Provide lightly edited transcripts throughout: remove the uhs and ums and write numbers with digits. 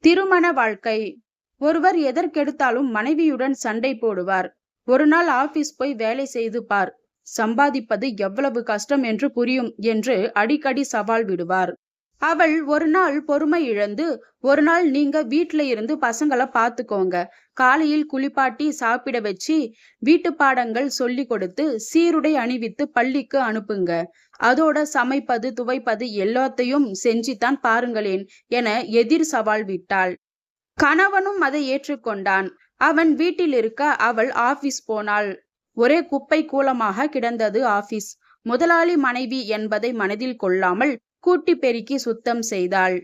திருமண வாழ்க்கை. ஒருவர் எதற்கெடுத்தாலும் மனைவியுடன் சண்டை போடுவார். ஒரு நாள் ஆபீஸ் போய் வேலை செய்து பார், சம்பாதிப்பது எவ்வளவு கஷ்டம் என்று புரியும் என்று அடிக்கடி சவால் விடுவார். அவள் ஒரு நாள் பொறுமை இழந்து, ஒரு நாள் நீங்க வீட்ல இருந்து பசங்களை பார்த்துக்கோங்க, காலையில் குளிப்பாட்டி சாப்பிட வச்சு வீட்டு பாடங்கள் சொல்லி கொடுத்து சீருடை அணிவித்து பள்ளிக்கு அனுப்புங்க, அதோட சமைப்பது துவைப்பது எல்லாத்தையும் செஞ்சுதான் பாருங்களேன் என எதிர் சவால் விட்டாள். கணவனும் அதை ஏற்றுக்கொண்டான். அவன் வீட்டில் இருக்க அவள் ஆபீஸ் போனாள். ஒரே குப்பை கூலமாக கிடந்தது ஆபீஸ். முதலாளி மனைவி என்பதை மனதில் கொள்ளாமல் கூட்டி பெருக்கி சுத்தம் செய்தாள்.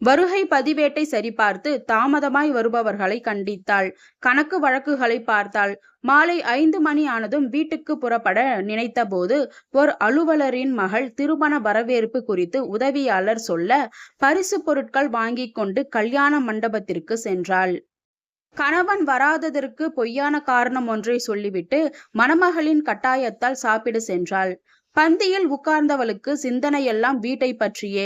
வருகை பதிவேட்டை சரிபார்த்து தாமதமாய் வருபவர்களை கண்டித்தாள். கணக்கு வழக்குகளை பார்த்தாள். மாலை 5 மணி ஆனதும் வீட்டுக்கு புறப்பட நினைத்த போது ஒரு அலுவலரின் மகள் திருமண வரவேற்பு குறித்து உதவியாளர் சொல்ல பரிசு பொருட்கள் வாங்கி கொண்டு கல்யாண மண்டபத்திற்கு சென்றாள். கணவன் வராததற்கு பொய்யான காரணம் ஒன்றை சொல்லிவிட்டு மணமகளின் கட்டாயத்தால் சாப்பிட சென்றாள். பந்தியில் உட்கார்ந்தவளுக்கு சிந்தனையெல்லாம் வீட்டை பற்றியே.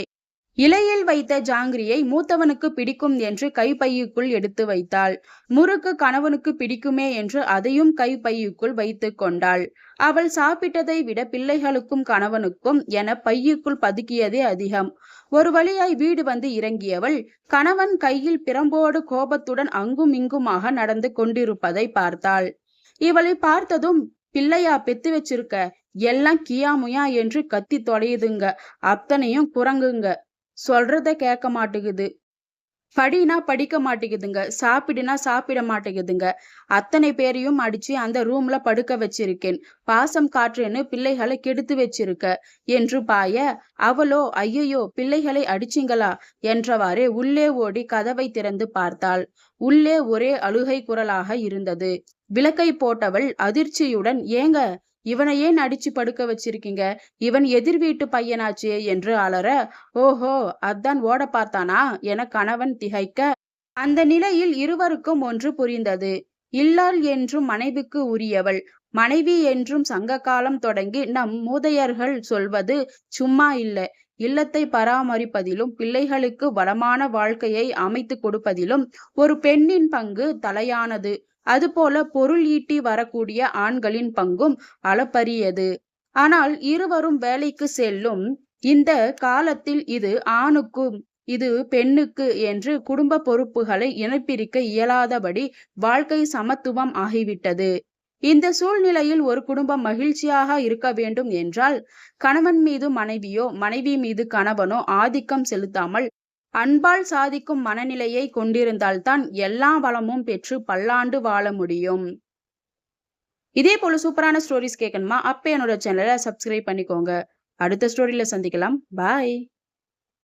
இலையில் வைத்த ஜாங்கிரியை மூத்தவனுக்கு பிடிக்கும் என்று கைப்பையுக்குள் எடுத்து வைத்தாள். முறுக்கு கணவனுக்கு பிடிக்குமே என்று அதையும் கைப்பையுக்குள் வைத்து கொண்டாள். அவள் சாப்பிட்டதை விட பிள்ளைகளுக்கும் கணவனுக்கும் என பையுக்குள் பதுக்கியதே அதிகம். ஒரு வழியாய் வீடு வந்து இறங்கியவள் கணவன் கையில் பிரம்போடு கோபத்துடன் அங்கும் இங்குமாக நடந்து கொண்டிருப்பதை பார்த்தாள். இவளை பார்த்ததும், பிள்ளையா பெத்து வச்சிருக்க, எல்லாம் கியாமுயா என்று கத்தி தொலையுதுங்க, அத்தனையும் குரங்குங்க, சொல்றத கேட்க மாட்டேங்குது, படினா படிக்க மாட்டேங்குதுங்க, சாப்பிடுனா சாப்பிட மாட்டேங்குதுங்க, அத்தனை பேரையும் அடிச்சு அந்த ரூம்ல படுக்க வச்சிருக்கேன், பாசம் காற்றுன்னு பிள்ளைகளை கெடுத்து வச்சிருக்க என்று பாய, அவளோ ஐயையோ பிள்ளைகளை அடிச்சிங்களா என்றவாறே உள்ளே ஓடி கதவை திறந்து பார்த்தாள். உள்ளே ஒரே அழுகை குரலாக இருந்தது. விளக்கை போட்டவள் அதிர்ச்சியுடன், ஏங்க இவனை ஏன் அடிச்சு படுக்க வச்சிருக்கீங்க, இவன் எதிர் வீட்டு பையனாச்சே என்று அலற, ஓஹோ அதான் ஓட பார்த்தானா என கணவன் திகைக்க, அந்த நிலையில் இருவருக்கும் ஒன்று புரிந்தது. இல்லாள் என்றும் மனைவிக்கு உரியவள், மனைவி என்றும் சங்க காலம் தொடங்கி நம் மூதையர்கள் சொல்வது சும்மா இல்ல. இல்லத்தை பராமரிப்பதிலும் பிள்ளைகளுக்கு வளமான வாழ்க்கையை அமைத்து கொடுப்பதிலும் ஒரு பெண்ணின் பங்கு தலையானது. அதுபோல பொருள் ஈட்டி வரக்கூடிய ஆண்களின் பங்கும் அளப்பரியது. ஆனால் இருவரும் வேலைக்கு செல்லும் இந்த காலத்தில் இது ஆணுக்கும் இது பெண்ணுக்கு என்று குடும்ப பொறுப்புகளை இணைப்பிரிக்க இயலாதபடி வாழ்க்கை சமத்துவம் ஆகிவிட்டது. இந்த சூழ்நிலையில் ஒரு குடும்பம் மகிழ்ச்சியாக இருக்க வேண்டும் என்றால் கணவன் மீது மனைவியோ மனைவி மீது கணவனோ ஆதிக்கம் செலுத்தாமல் அன்பால் சாதிக்கும் மனநிலையை கொண்டிருந்தால்தான் எல்லா வளமும் பெற்று பல்லாண்டு வாழ முடியும். இதே போல சூப்பரான ஸ்டோரிஸ் கேட்கணுமா? அப்ப என்னோட சேனலை சப்ஸ்கிரைப் பண்ணிக்கோங்க. அடுத்த ஸ்டோரியில சந்திக்கலாம். பாய்.